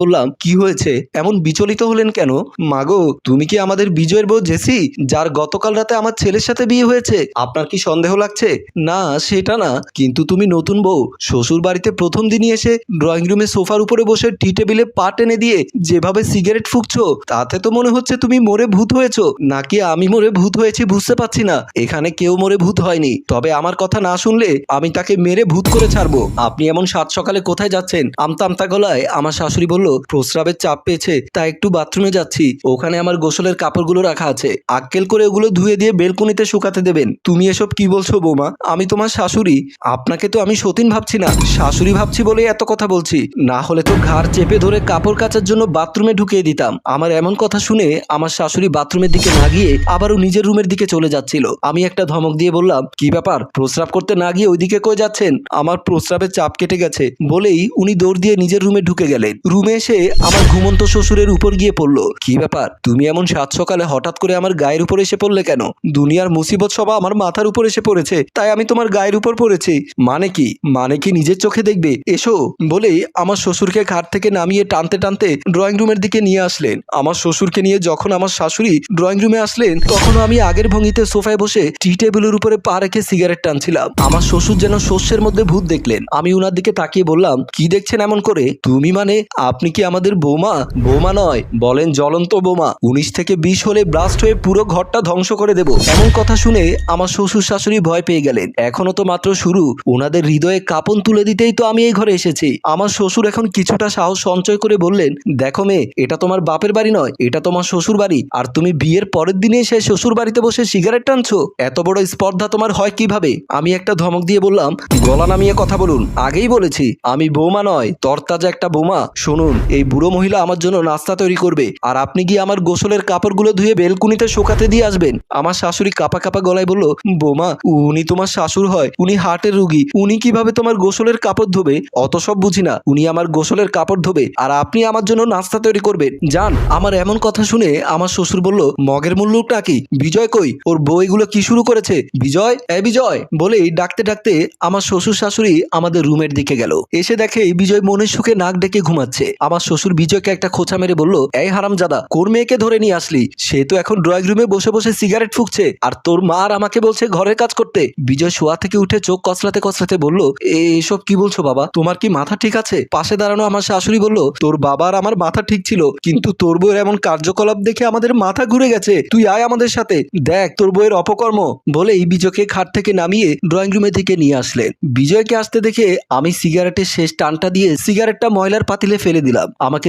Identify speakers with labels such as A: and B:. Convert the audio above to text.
A: বললাম, কি হয়েছে? এমন বিচলিত হলেন কেন? মাগো, তুমি কি আমাদের বিজয়ের বউ জেসি, যার গতকাল রাতে আমার ছেলের সাথে বিয়ে হয়েছে? আপনার কি সন্দেহ লাগছে? না, সেটা না, কিন্তু তুমি নতুন বউ। শ্বশুর বাড়িতে প্রথম দিনই এসে ড্রয়িং রুমে সোফার উপরে বসে টি টেবিলে পা টেনে দিয়ে যেভাবে সিগারেট ফুঁকছো, তাতে তো মনে হচ্ছে তুমি মরে ভূত হয়েছো। নাকি আমি মরে ভূত হয়েছি বুঝতে পারছি না। এখানে কেউ মরে ভূত হয়নি, তবে আমার কথা না শুনলে আমি তাকে মেরে ভূত করে ছাড়বো। আপনি এমন সাত সকালে কোথায় যাচ্ছেন? আমতা আমতা গলায় আমার শাশুড়ি বলল, প্রস্রাবের চাপ পেয়েছে তাই একটু বাথরুমে যাচ্ছি। ওখানে আমার গোসলের কাপড়গুলো রাখা আছে, আক্কেল করে ওগুলো ধুয়ে দিয়ে বেলকুনিতে শুকাতে দেবেন। তুমি এসব কি বলছো বৌমা? আমি তোমার শাশুড়ি, আপনাকে তো আমি সতীন ভাবছি না, শাশুড়ি ভাবছি বলেই এত কথা বলছি। না হলে তো ঘাড় চেপে ধরে কাপড় কাচার জন্য বাথরুমে ঢুকিয়ে দিতাম। আমার এমন কথা শুনে আমার শাশুড়ি বাথরুমের দিকে না গিয়ে আবারও নিজের রুমের দিকে চলে যাচ্ছিল। আমি একটা ধমক দিয়ে বললাম, কি ব্যাপার, প্রস্রাব করতে না গিয়ে ওইদিকে কই যাচ্ছেন? আমার প্রস্রাবের চাপ কেটে গেছে বলেই উনি দৌড় দিয়ে নিজের রুমে ঢুকে গেলেন। রুমে এসে আমার ঘুমন্ত শ্বশুরের উপর গিয়ে পড়ল। কি ব্যাপার, তুমি এমন সাত সকালে হঠাৎ করে আমার গায়ের উপর এসে পড়লে কেন? দুনিয়ার মুসিবত সব আমার মাথার উপর এসে পড়েছে, তাই আমি তোমার গায়ের উপর পড়েছি। মানে কি? মানে কি নিজের চোখে দেখবে, এসো বলেই আমার শ্বশুরকে ঘাট থেকে নামিয়ে টানতে টানতে ড্রয়িং রুমের দিকে নিয়ে আসলেন। আমার শ্বশুরকে নিয়ে যখন আমার শাশুড়ি ড্রয়িং রুমে আসলেন, তখন আমি আগের ভঙ্গিতে সোফায় বসে টি টেবিলের উপরে পা রেখে সিগারেট টানছিলাম। আমার শ্বশুর যেন শস্যের মধ্যে ভূত দেখলেন। আমি উনার দিকে তাকিয়ে বললাম, কি দেখছেন এমন করে? তুমি মানে আপনি কি আমাদের বৌমা? বৌমা নয়, বলেন জ্বলন্ত বোমা। 19 থেকে 20 হলে ব্লাস্ট হয়ে পুরো ঘরটা ধ্বংস করে দেব। এমন কথা শুনে আমার শ্বশুর শাশুড়ি ভয় পেয়ে গেলেন। এখনো তো মাত্র শুরু, ওনাদের হৃদয়ে কাঁপন তুলে দিতেই তো আমি এই ঘরে এসেছি। আমার শ্বশুর এখন কিছুটা সাহস সঞ্চয় করে বললেন, দেখো মেয়ে, এটা তোমার বাপের বাড়ি নয়, এটা তোমার শ্বশুর বাড়ি। আর তুমি বিয়ের পরের দিনে এসে শ্বশুর বাড়িতে বসে সিগারেট টানছো? এত বড় স্পর্ধা তোমার হয় কিভাবে? আমি একটা ধমক দিয়ে বললাম, গলা নামিয়ে কথা বলুন। আগেই বলেছি আমি বৌমা নয়, তরতাজা একটা বোমা। শুনুন, এই বুড়ো মহিলা আমার জন্য নাস্তা তৈরি করবে, আর আপনি গিয়ে আমার গোসলের কাপড়গুলো ধুয়ে বেলকুনিতে শুকাতে দিয়ে আসবেন। আমার শাশুড়ি কাপা কাপা গলায় বলল, বোমা, উনি তোমার শাশুড় হয়, উনি হার্টের রুগী, উনি কিভাবে তোমার গোসলের কাপড় ধোবে? অত সব বুঝি না, উনি আমার গোসলের কাপড় ধোবে আর আপনি আমার জন্য নাস্তা তৈরি করবেন, যান। আমার এমন কথা শুনে আমার শ্বশুর বলল, মগের মূল্য নাকি? বিজয় কই? ওর বউ এগুলো কি শুরু করেছে? বিজয়, এ বিজয় বলেই ডাকতে ডাকতে আমার শ্বশুর শাশুড়ি আমাদের রুমের দিকে গেল। এসে দেখে বিজয় মনের সুখে নাক ডেকে ঘুমাচ্ছে। আমার শ্বশুর বিজয়কে একটা খোঁচা মেরে বলল, এই হারামজাদা, কোন মেয়েকে ধরে নিয়ে আসলি? সে তো এখন ড্রয়িং রুমে বসে বসে সিগারেট ফুঁকছে, আর তোর মা আর আমাকে বলছে ঘরের কাজ করতে। বিজয় শোয়া থেকে উঠে চোখ কসলাতে কসলাতে বলল, এসব কি বলছো বাবা? তোমার কি মাথা ঠিক আছে? পাশে দাঁড়ানো আমার শাশুড়ি বলল, তোর বাবা আর আমার মাথা ঠিক ছিল, কিন্তু তোর বউয়ের এমন কার্যকলাপ দেখে আমাদের মাথা ঘুরে গেছে। তুই আয় আমাদের সাথে, দেখ তোর বউয়ের অপকর্ম। বলেই বিজয়কে খাট থেকে নামিয়ে ড্রয়িং রুমে থেকে নিয়ে আসলেন। বিজয়কে আসতে দেখে আমি সিগারেটের শেষ টানটা দিয়ে সিগারেটটা ময়লার পাতিলে ফেলে দিলাম। আমাকে